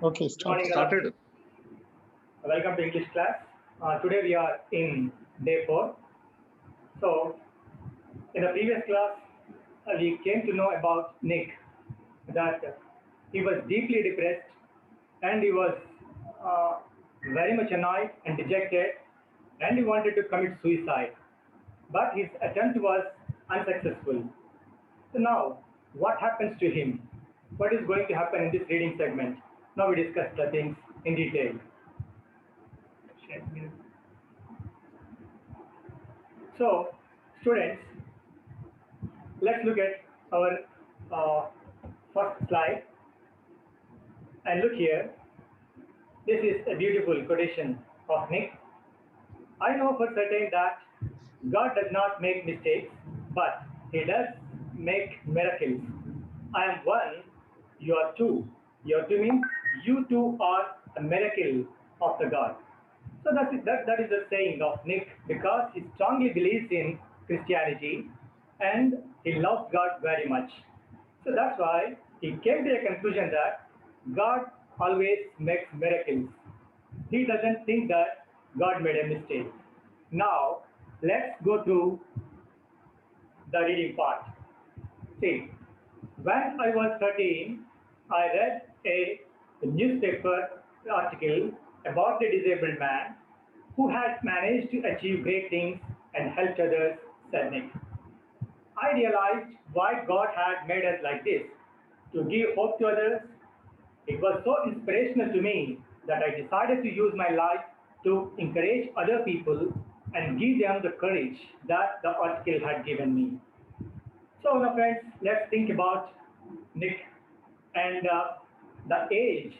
Okay, Good morning, all. started. Welcome to English class. Today we are in day 4. So, in the previous class, we came to know about Nick, that he was deeply depressed and he was uh, very much annoyed and dejected and he wanted to commit suicide. But his attempt was unsuccessful. So, now what happens to him? What is going to happen in this reading segment? Now we discuss the things in detail. So, students, let's look at our uh, first slide and look here. This is a beautiful quotation of Nick. I know for certain that God does not make mistakes, but He does make miracles. I am one, you are two. You are two means you two are a miracle of the God. So that is the saying of Nick because he strongly believes in Christianity and he loves God very much. So that's why he came to a conclusion that God always makes miracles. He doesn't think that God made a mistake. Now, let's go to the reading part. See, when I was 13, I read a newspaper article about a disabled man who had managed to achieve great things and helped others, said Nick. I realized why God had made us like this to give hope to others. It was so inspirational to me that I decided to use my life to encourage other people and give them the courage that the article had given me. So, now, friends, let's think about Nick and the age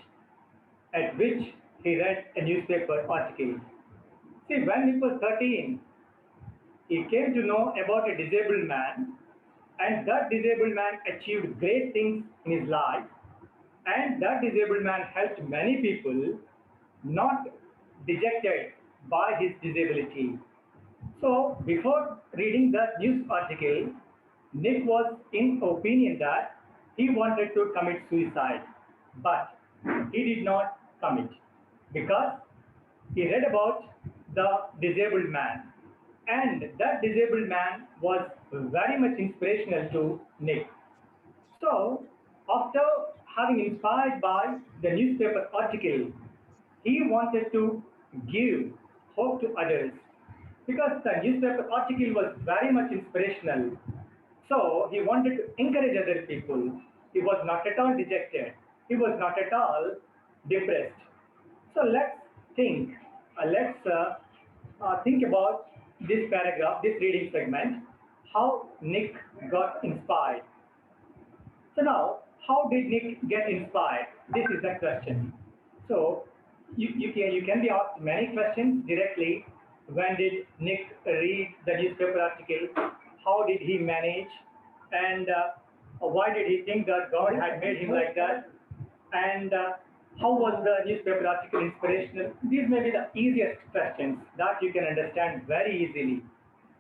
at which he read a newspaper article. See, when he was 13, he came to know about a disabled man, and that disabled man achieved great things in his life, and that disabled man helped many people, not dejected by his disability. So, before reading that news article, Nick was in opinion that he wanted to commit suicide, but he did not commit because he read about the disabled man, and that disabled man was very much inspirational to Nick. So, after having inspired by the newspaper article, he wanted to give hope to others because the newspaper article was very much inspirational. So he wanted to encourage other people. He was not at all dejected. He was not at all depressed. So let's think about this paragraph, this reading segment, how Nick got inspired. So now, how did Nick get inspired? This is the question. So you can be asked many questions directly. When did Nick read the newspaper article? How did he manage? And why did he think that God had made him like that? And how was the newspaper article inspirational? These may be the easiest questions that you can understand very easily.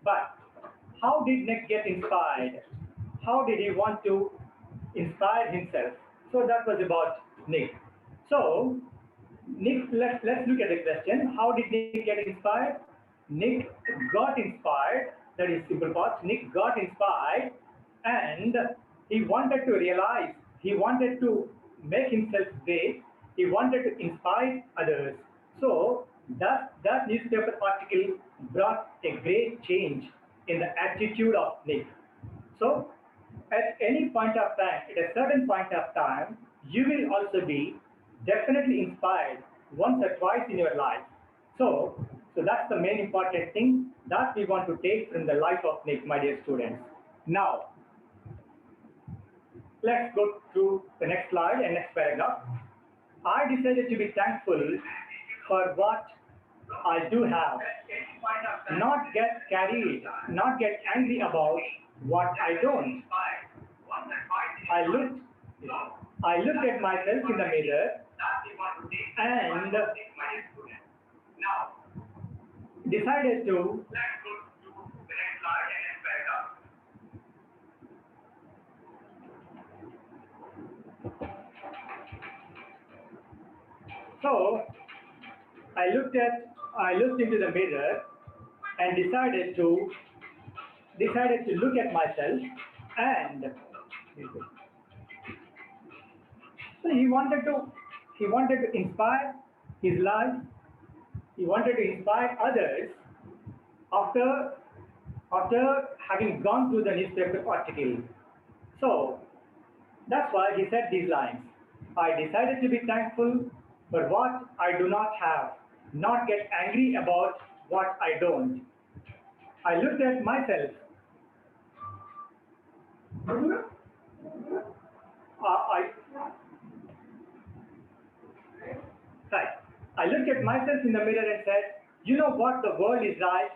But how did Nick get inspired? How did he want to inspire himself? So that was about Nick. So Nick, let's look at the question. How did Nick get inspired? Nick got inspired. That is simple part. Nick got inspired, and he wanted to realize. He wanted to make himself great. He wanted to inspire others. So that newspaper article brought a great change in the attitude of Nick. So, at any point of time, at a certain point of time, you will also be definitely inspired once or twice in your life. So, so that's the main important thing that we want to take from the life of Nick, my dear students. Now, let's go to the next slide and next paragraph. I decided to be thankful for what I do have, not get carried, not get angry about what I don't. I looked, I looked at myself in the mirror and decided to So I looked into the mirror and decided to look at myself and so he wanted to inspire his life. He wanted to inspire others after having gone through the newspaper article. So that's why he said these lines. I decided to be thankful for what I do not have, not get angry about what I don't. I looked at myself. I Right. I looked at myself in the mirror and said, you know what, the world is right,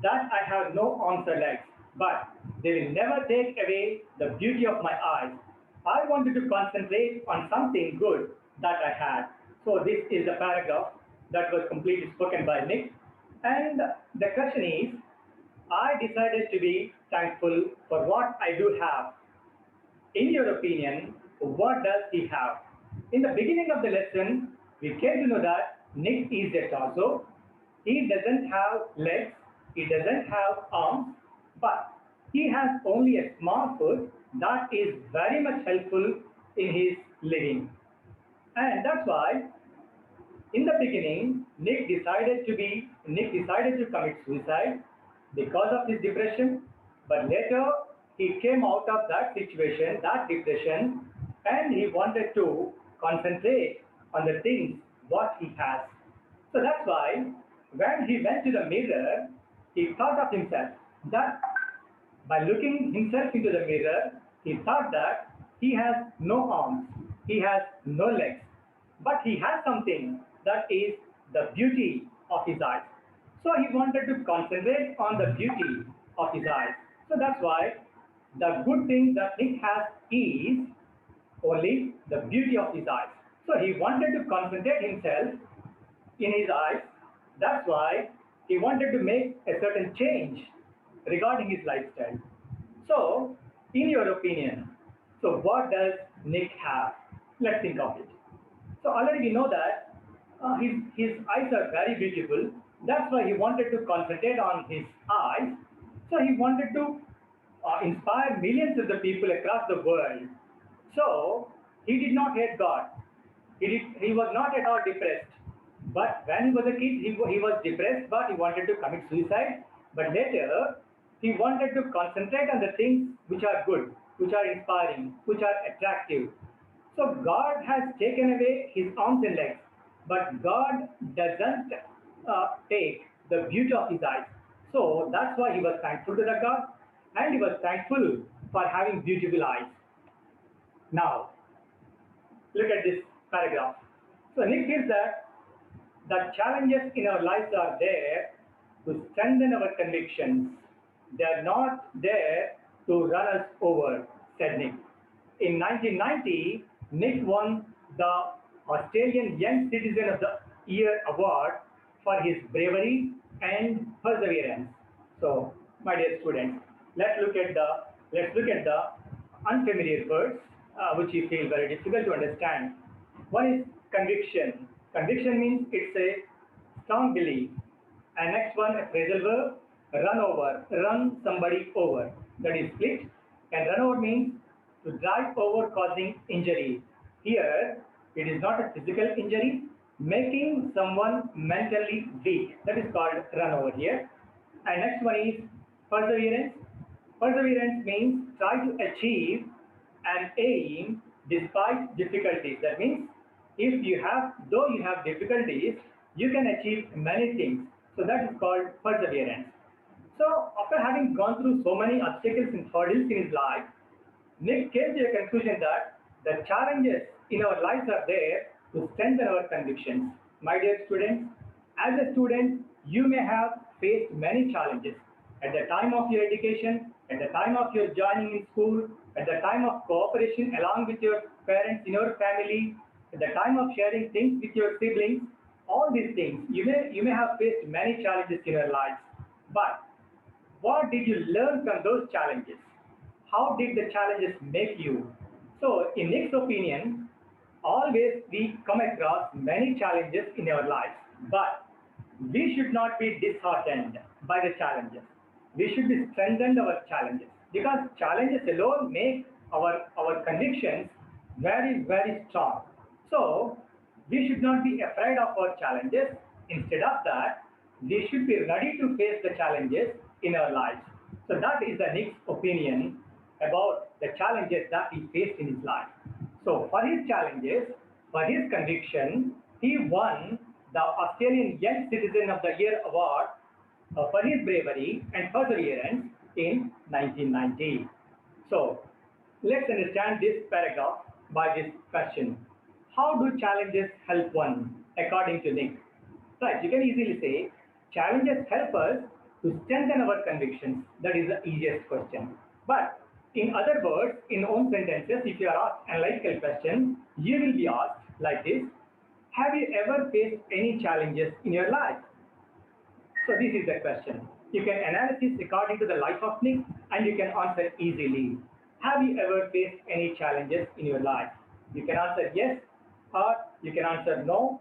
that I have no arms or legs, but they will never take away the beauty of my eyes. I wanted to concentrate on something good that I had. So this is the paragraph that was completely spoken by Nick. And the question is, I decided to be thankful for what I do have. In your opinion, what does he have? In the beginning of the lesson, we came to know that Nick is a torso. He doesn't have legs, he doesn't have arms, but he has only a small foot that is very much helpful in his living. And that's why in the beginning, Nick decided to commit suicide because of his depression, but later he came out of that situation, that depression, and he wanted to concentrate on the things what he has. So that's why when he went to the mirror, he thought of himself that by looking himself into the mirror, he thought that he has no arms, he has no legs, but he has something that is the beauty of his eyes. So he wanted to concentrate on the beauty of his eyes. So that's why the good thing that Nick has is only the beauty of his eyes. So he wanted to concentrate himself in his eyes. That's why he wanted to make a certain change regarding his lifestyle. So, in your opinion, so what does Nick have? Let's think of it. So already we know that his eyes are very beautiful. That's why he wanted to concentrate on his eyes. So he wanted to inspire millions of the people across the world. So he did not hate God. He was not at all depressed. But when he was a kid, he was depressed, but he wanted to commit suicide. But later, he wanted to concentrate on the things which are good, which are inspiring, which are attractive. So God has taken away his arms and legs, but God doesn't take the beauty of his eyes. So that's why he was thankful to the God, and he was thankful for having beautiful eyes. Now, look at this paragraph. So Nick feels that the challenges in our lives are there to strengthen our convictions. They are not there to run us over, said Nick. In 1990, Nick won the Australian Young Citizen of the Year award for his bravery and perseverance. So, my dear students, let's look at the unfamiliar words which you feel very difficult to understand. One is conviction. Conviction means it's a strong belief. And next one, a phrasal verb, run over, run somebody over. That is split. And run over means to drive over causing injury. Here, it is not a physical injury, making someone mentally weak. That is called run over here. And next one is perseverance. Perseverance means try to achieve an aim despite difficulties. That means though you have difficulties, you can achieve many things. So that is called perseverance. So after having gone through so many obstacles and hurdles in his life, Nick came to a conclusion that the challenges in our lives are there to strengthen our convictions. My dear students, as a student, you may have faced many challenges at the time of your education, at the time of your joining in school, at the time of cooperation along with your parents in your family, at the time of sharing things with your siblings. All these things, you may have faced many challenges in your lives. But what did you learn from those challenges? How did the challenges make you? So, in Nick's opinion, always we come across many challenges in our lives, but we should not be disheartened by the challenges. We should be strengthened our challenges because challenges alone make our convictions very, very strong. So we should not be afraid of our challenges. Instead of that, we should be ready to face the challenges in our lives. So that is the Nick's opinion about the challenges that he faced in his life. So for his challenges, for his conviction, he won the Australian Young Citizen of the Year award for his bravery and perseverance in 1990. So let's understand this paragraph by this question. How do challenges help one according to Nick? Right, you can easily say challenges help us to strengthen our convictions. That is the easiest question. But in other words, in own sentences, if you are asked analytical question, you will be asked like this. Have you ever faced any challenges in your life? So this is the question. You can analyze according to the life of Nick and you can answer easily. Have you ever faced any challenges in your life? You can answer yes or you can answer no.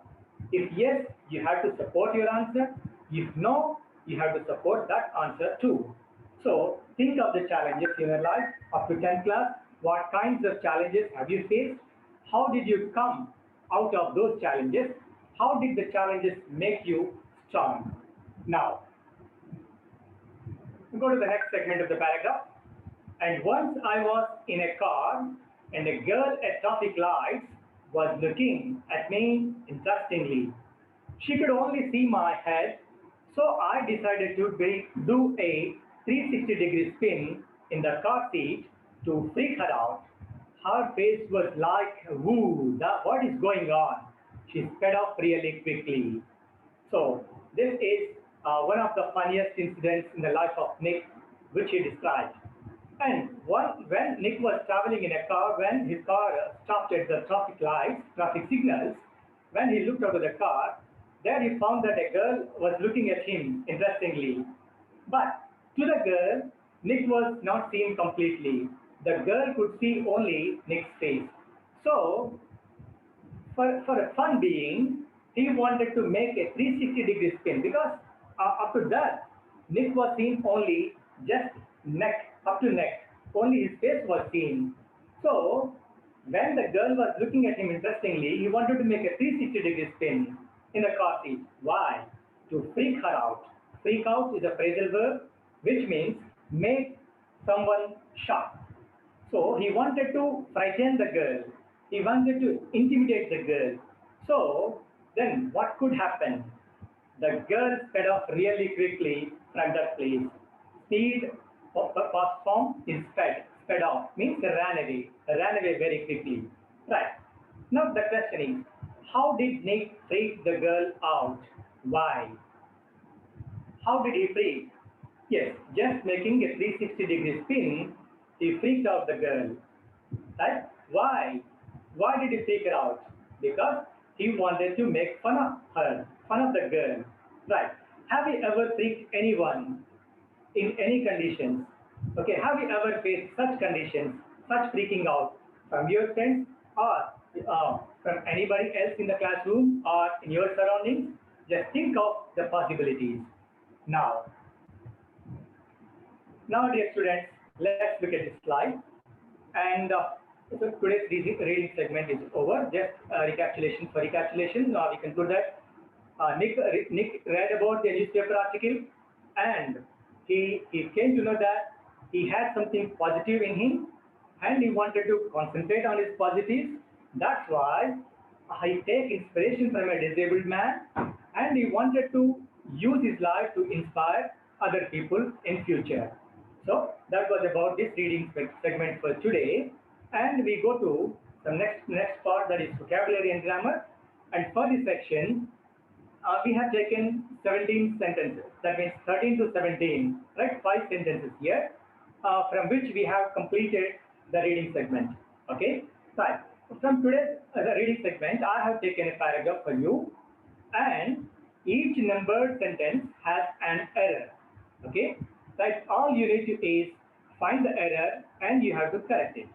If yes, you have to support your answer. If no, you have to support that answer too. So think of the challenges in your life up to 10th class. What kinds of challenges have you faced? How did you come out of those challenges? How did the challenges make you strong? Now, go to the next segment of the paragraph. And once I was in a car and a girl at traffic lights was looking at me interestingly. She could only see my head, so I decided to do a 360-degree spin in the car seat to freak her out. Her face was like, woo, what is going on? She sped off really quickly. So this is one of the funniest incidents in the life of Nick, which he described. And when Nick was traveling in a car, when his car stopped at the traffic lights, traffic signals, when he looked out of the car, there he found that a girl was looking at him interestingly. But to the girl, Nick was not seen completely. The girl could see only Nick's face. So, for a fun being, he wanted to make a 360-degree spin because up to that, Nick was seen only just neck, up to neck. Only his face was seen. So, when the girl was looking at him interestingly, he wanted to make a 360-degree spin in the car seat. Why? To freak her out. Freak out is a phrasal verb which means make someone shocked. So he wanted to frighten the girl. He wanted to intimidate the girl. So then what could happen? The girl sped off really quickly from that place. Speed, past form is sped. Sped off means ran away. Ran away very quickly. Right. Now the question is, how did Nick freak the girl out? Why? How did he freak? Yes, just making a 360-degree spin, he freaked out the girl. Right? Why? Why did he freak her out? Because he wanted to make fun of her, fun of the girl. Right? Have you ever freaked anyone in any conditions? Okay, have you ever faced such conditions, such freaking out from your friends or from anybody else in the classroom or in your surroundings? Just think of the possibilities. Now, dear students, let's look at this slide. And so today's reading segment is over. Just recapitulation for recapitulation. Now we conclude that Nick read about the newspaper article and he came to know that he had something positive in him and he wanted to concentrate on his positives. That's why he take inspiration from a disabled man and he wanted to use his life to inspire other people in future. So that was about this reading segment for today. And we go to the next part, that is vocabulary and grammar. And for this section, we have taken 17 sentences. That means 13 to 17, right? 5 sentences here, from which we have completed the reading segment. Okay, right. From today's reading segment, I have taken a paragraph for you, and each numbered sentence has an error. Okay, right. All you need to is find the error, and you have to correct it.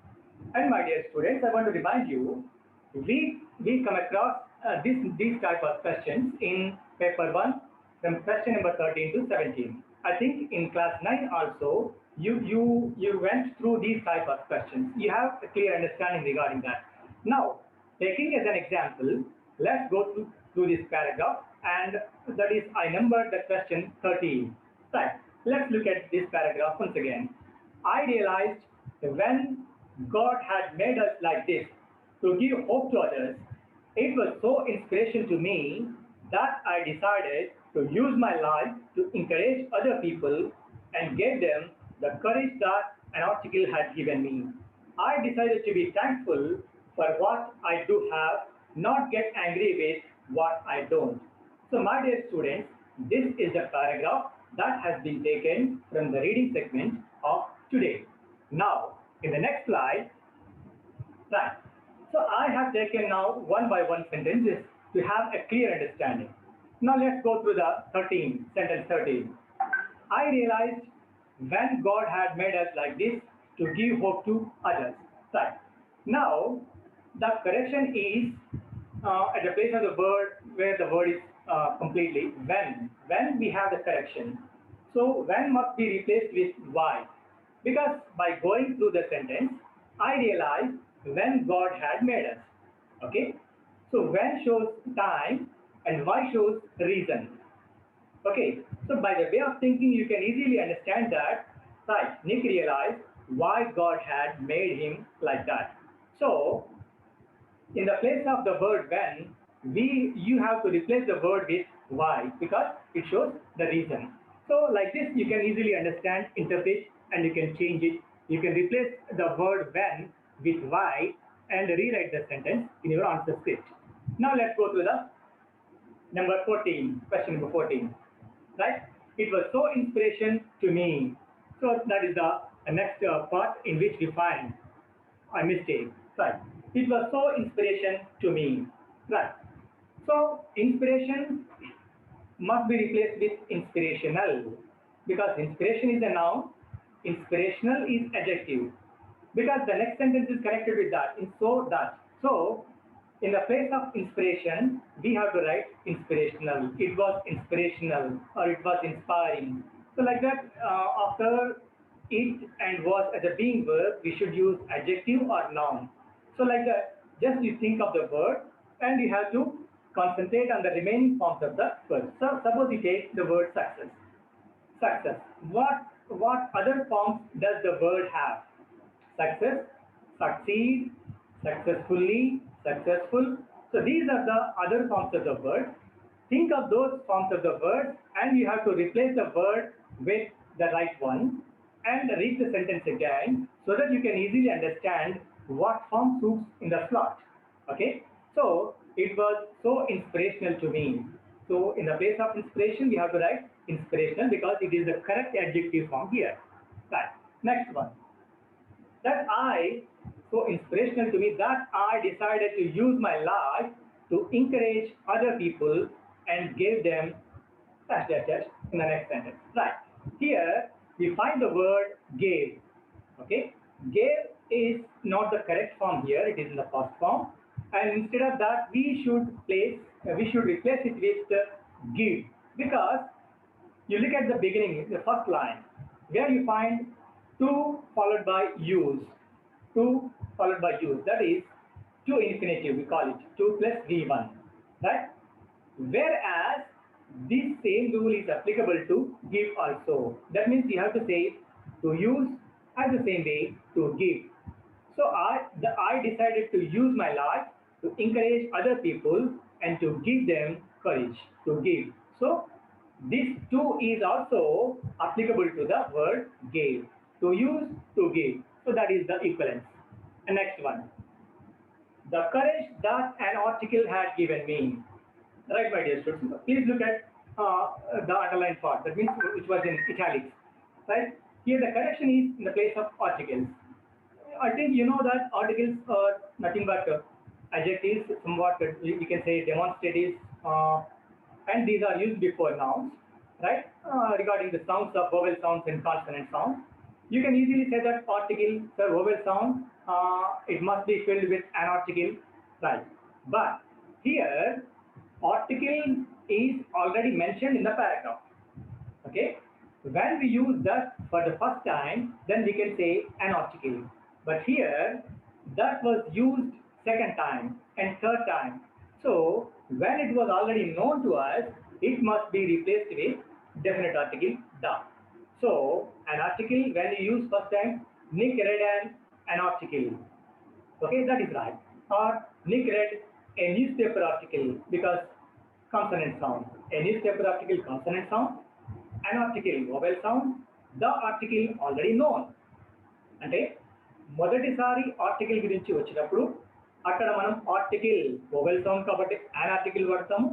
And my dear students, I want to remind you we come across these type of questions in paper 1 from question number 13 to 17. I think in class 9 also you went through these type of questions. You have a clear understanding regarding that. Now, taking as an example, let's go through this paragraph, and that is I numbered the question 13. Right. Let's look at this paragraph once again. I realized when God had made us like this to give hope to others, it was so inspiration to me that I decided to use my life to encourage other people and give them the courage that an article had given me. I decided to be thankful for what I do have, not get angry with what I don't. So, my dear students, this is the paragraph that has been taken from the reading segment of today. Now, in the next slide, right. So I have taken now one by one sentences to have a clear understanding. Now let's go through the sentence 13. I realized when God had made us like this to give hope to others. Right. Now the correction is at the place of the word where the word is completely when. When we have the correction. So when must be replaced with why. Because by going through the sentence, I realized when God had made us. Okay? So when shows time and why shows reason. Okay? So by the way of thinking, you can easily understand that, right, Nick realized why God had made him like that. So in the place of the word when, you have to replace the word with why because it shows the reason. So like this, you can easily understand, interpret, and you can change it. You can replace the word when with why and rewrite the sentence in your answer script. Now let's go to the number 14, question number 14. Right? It was so inspiration to me. So that is the next part in which we find a mistake. Right? It was so inspiration to me. Right? So inspiration must be replaced with inspirational because inspiration is a noun, inspirational is adjective because the next sentence is connected with that. In so that. So in the place of inspiration, we have to write inspirational. It was inspirational or it was inspiring. So like that, after it and was as a being verb, we should use adjective or noun. So like that, just you think of the word and you have to concentrate on the remaining forms of the word. So suppose you take the word success. Success. What other forms does the word have? Success, succeed, successfully, successful. So these are the other forms of the word. Think of those forms of the word and you have to replace the word with the right one and read the sentence again so that you can easily understand what form suits in the slot. Okay. So it was so inspirational to me. So in the place of inspiration, we have to write inspirational because it is the correct adjective form here. Right. Next one. So inspirational to me that I decided to use my life to encourage other people and give them dash dash dash in the next sentence. Right. Here we find the word gave. Okay. Gave is not the correct form here. It is in the past form. And instead of that, we should replace it with give because you look at the beginning, the first line, where you find to followed by use. To followed by use. That is to infinitive, we call it 2 plus V1. Right? Whereas this same rule is applicable to give also. That means you have to say to use as the same way to give. So I decided to use my life to encourage other people and to give them courage to give. So this too is also applicable to the word gave. To use, to give. So that is the equivalence. And next one. The courage that an article had given me. Right, my dear students. Please look at the underlined part. That means which was in italics. Right? Here the correction is in the place of articles. I think you know that articles are nothing but adjectives, somewhat we can say demonstratives, and these are used before nouns, right? Regarding the sounds of vowel sounds and consonant sounds, you can easily say that article, the vowel sound, it must be filled with an article, right? But here, article is already mentioned in the paragraph. Okay, when we use that for the first time, then we can say an article. But here, that was used second time and third time. So when it was already known to us, it must be replaced with definite article the. So an article, when you use first time, Nick read an article. Okay, that is right. Or Nick read a newspaper article because consonant sound. A newspaper article consonant sound, an article vowel sound, the article already known. అంటే మొదటిసారి article గురించి వచ్చినప్పుడు అక్కడ మనం article vowel sound కాబట్టి an article వాడతాము.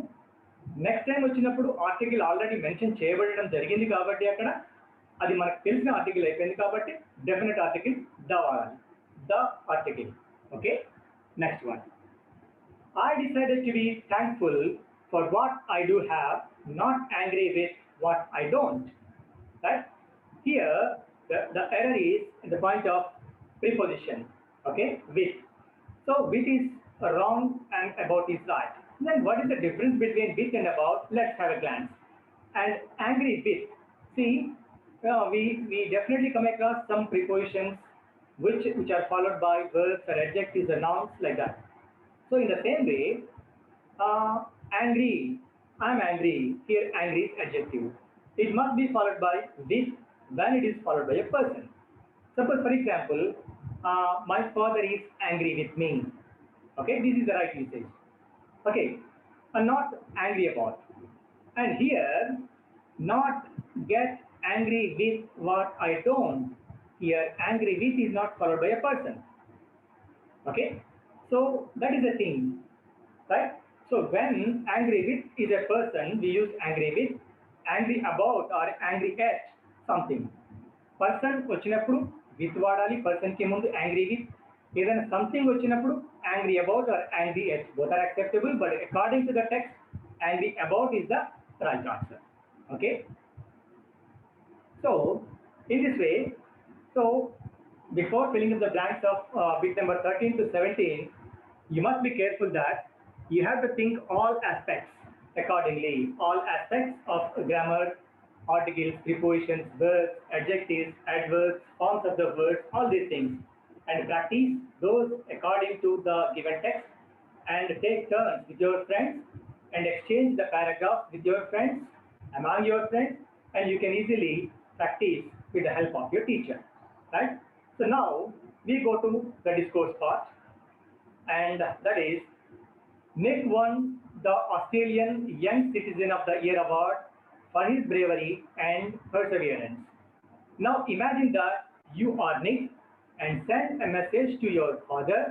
Next time వచ్చినప్పుడు article already mention చేయబడడం జరిగింది కాబట్టి అక్కడ అది మనకు తెలిసిన ఆర్టికల్ అయిపోయింది కాబట్టి డెఫినెట్ ఆర్టికల్ ద వాడాలి. The article. Okay, next one. I decided to be thankful for what I do have, not angry with what I don't. Right? Here, the error is in the point of preposition. Okay, with. So with is wrong and about is right. Then what is the difference between with and about? Let's have a glance. And angry with. See, we definitely come across some prepositions which are followed by verbs or adjectives or nouns like that. So in the same way, angry, I'm angry. Here angry is adjective. It must be followed by with when it is followed by a person. Suppose for example, my father is angry with me. Okay, this is the right usage. Okay, I'm not angry about. And here, not get angry with what I don't. Here, angry with is not followed by a person. Okay, so that is the thing, right? So when angry with is a person, we use angry with, angry about or angry at something. Person వచ్చినప్పుడు with వాడాలి, person కి ముందు angry with. ఏదైనా something వచ్చినప్పుడు angry about or angry at, both are acceptable, but according to the text, angry about is the right answer. Okay, so in this way, so before filling in the blanks of bit number 13 to 17, you must be careful that you have to think all aspects accordingly. All aspects of grammar, articles, prepositions, verbs, adjectives, adverbs, forms of the words, all these things. And practice those according to the given text and take turns with your friends and exchange the paragraph with your friends, among your friends, and you can easily practice with the help of your teacher. Right? So now we go to the discourse part, and that is Nick won the Australian Young Citizen of the Year award for his bravery and perseverance. Now imagine that you are Nick and send a message to your father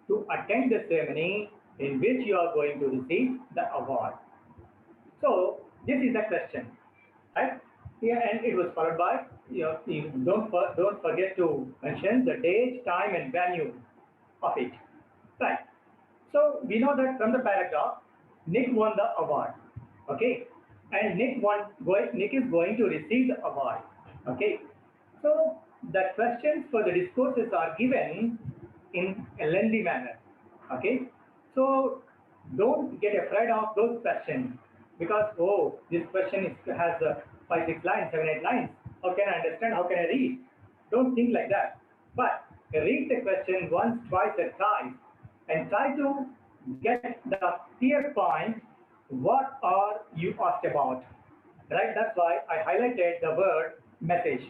to attend the ceremony in which you are going to receive the award. So this is the question, right? Yeah, and it was followed by, you don't forget to mention the date, time, and venue of it. Right. So we know that from the paragraph, Nick won the award. Okay, and Nick is going to receive the award. Okay, so the questions for the discourses are given in a lengthy manner. Okay, so don't get afraid of those questions because this question has 5-6 lines, 7-8 lines. How can I understand? How can I read? Don't think like that. But read the question once, twice, or thrice, and try to get the clear point. What are you asked about? Right? That's why I highlighted the word message.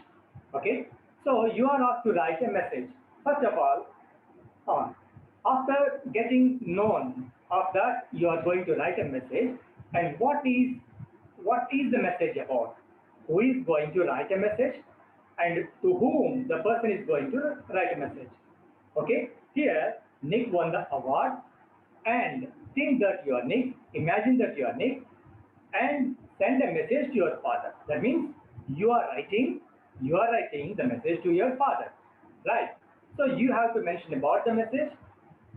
Okay? So you are asked to write a message. First of all, after getting known of that, you are going to write a message. And what is the message about? Who is going to write a message? And to whom the person is going to write a message? Okay? Here, Nick won the award, and think that you are Nick, imagine that you are Nick, and send a message to your father. That means you are writing the message to your father, right? So you have to mention about the message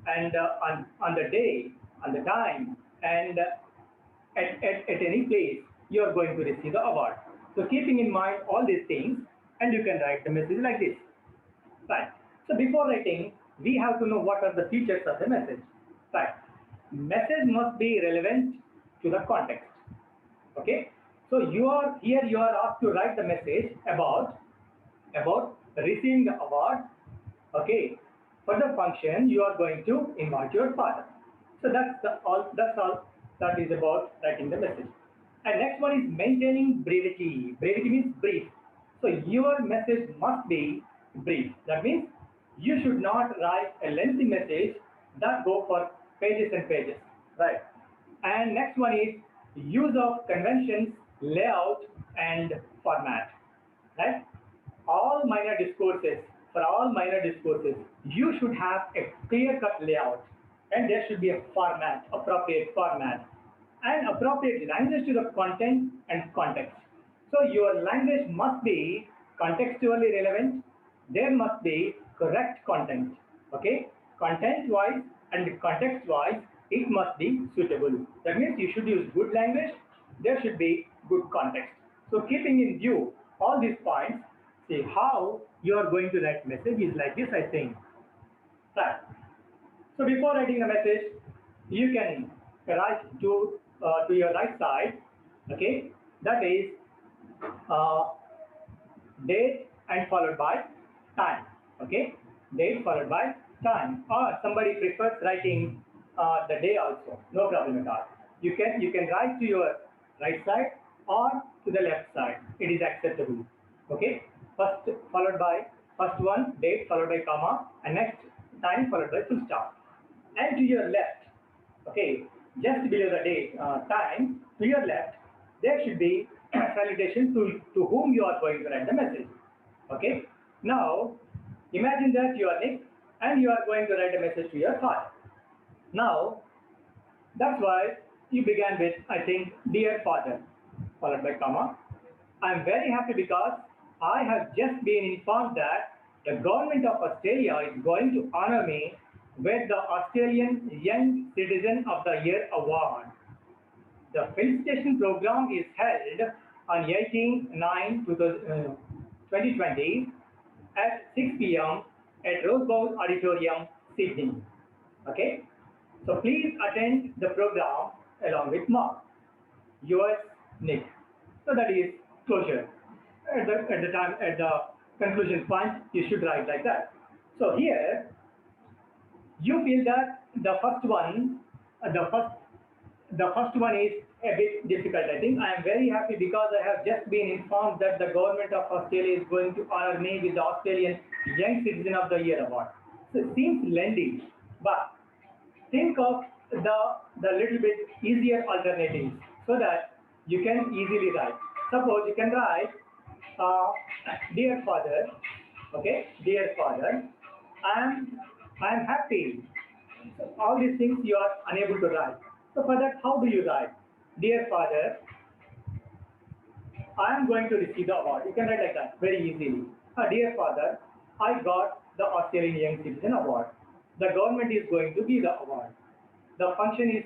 and on the day, on the time, and at any place you are going to receive the award. So keeping in mind all these things, and you can write the message like this, right? So before writing, we have to know what are the features of the message. Right. Message must be relevant to the context. Okay. So you are asked to write the message about receiving the award. Okay. For the function, you are going to invite your father. So that's all that is about writing the message. And next one is maintaining brevity. Brevity means brief. So your message must be brief. That means you should not write a lengthy message that go for pages and pages. Right. And next one is use of conventions, layout, and format. Right? All minor discourses, for all minor discourses, you should have a clear-cut layout, and there should be a format, appropriate format, and appropriate language to the content and context. So your language must be contextually relevant. There must be correct content. Okay, content-wise and context-wise, it must be suitable. That means you should use good language. There should be good context. So keeping in view all these points, see how you are going to write message is like this, I think. Right. So before writing a message, you can write to your right side. Okay, that is uh, date and followed by time. Okay, date followed by time. Or somebody prefers writing the day also. No problem at all. You can write to your right side or to the left side. It is acceptable. Okay, first followed by first one date followed by comma and next time followed by full stop. And to your left, okay, just below the date time, to your left, there should be salutation to whom you are going to write the message. Okay. Now, imagine that you are Nick and you are going to write a message to your father. Now, that's why you began with, I think, dear father, followed by comma. I'm very happy because I have just been informed that the government of Australia is going to honor me with the Australian Young Citizen of the Year award. The felicitation program is held on 18/9/2020 at 6 p.m. at Rose Bowl Auditorium, Sydney. Okay, so please attend the program along with Mark. Yours, Nick. So that is closure. At the conclusion point, you should write like that. So here, you feel that the first one is a bit difficult. I think I am very happy because I have just been informed that the government of Australia is going to honor me with the Australian Young Citizen of the Year award. So it seems lengthy, but think of the little bit easier alternatives so that you can easily write. Suppose you can write, uh, dear father, okay, dear father, I am happy. So all these things you are unable to write. So for that, how do you write? Dear father, I am going to receive the award. You can write like that very easily. Dear father, I got the Australian Young Citizen Award. The government is going to give the award. The function is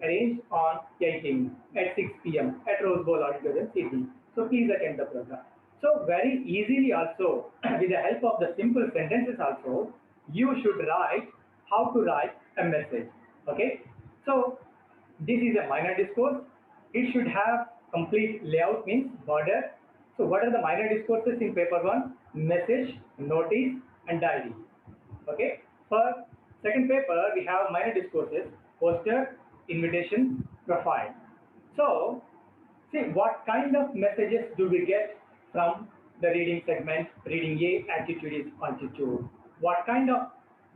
arranged on 18 at 6 p.m. at Rose Bowl Auditorium, Sydney. So please attend the program. So very easily also, with the help of the simple sentences also, you should write how to write a message. Okay. So this is a minor discourse. It should have complete layout means border. So what are the minor discourses in paper one? Message, notice, and diary. Okay. For second paper, we have minor discourses, poster, invitation, profile. So see what kind of messages do we get from the reading segment, reading A, attitude is constitute. What kind of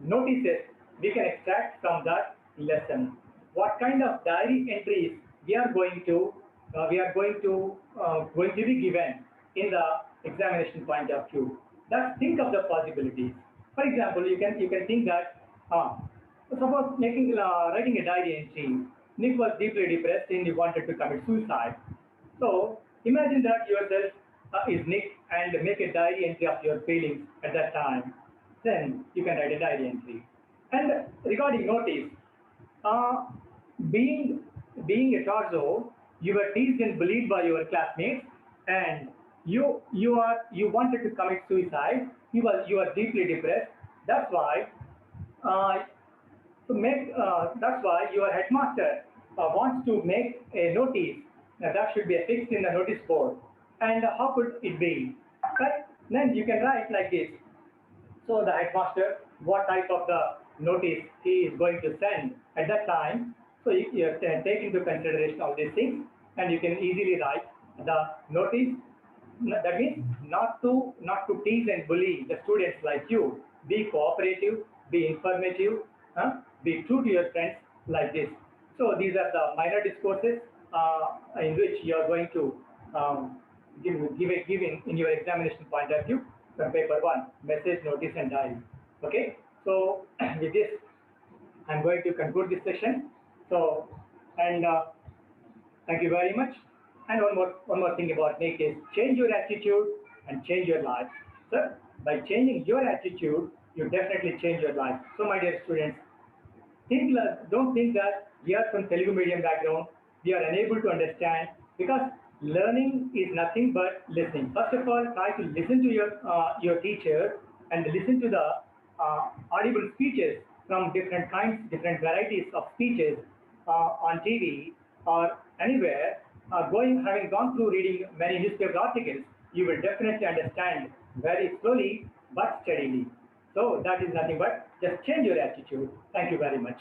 notices we can extract from that lesson? What kind of diary entries we are going to be given in the examination point of view? Let's think of the possibilities. For example, you can think that suppose writing a diary entry. Nick was deeply depressed and he wanted to commit suicide. So imagine that yourself is Nick and make a diary entry of your feelings at that time. Then you can write a diary entry. And regarding notice, uh, being being a torso, you were teased and bullied by your classmates, and you wanted to commit suicide. You are deeply depressed. That's why uh, So that's why your headmaster wants to make a notice that should be affixed in the notice board. And how could it be? Right? Then you can write like this. So the headmaster, what type of the notice he is going to send at that time. So you can take into consideration all these things, and you can easily write the notice. That means not to tease and bully the students like you. Be cooperative, be informative, be true to your friends like this. So these are the minor discourses in which you are going to um, give in your examination point of view from paper one, message, notice, and diary. Okay. So with this, I'm going to conclude this session. So and thank you very much. And one more thing about Nick is change your attitude and change your life. So by changing your attitude, you definitely change your life. So my dear students, don't think that we are from Telugu medium background, we are unable to understand, because learning is nothing but listening. First of all, try to listen to your teacher and listen to the audible speeches from different kinds, different varieties of speeches on TV or anywhere. Having gone through reading many newspaper articles, you will definitely understand very slowly but steadily. So that is nothing but just change your attitude. Thank you very much.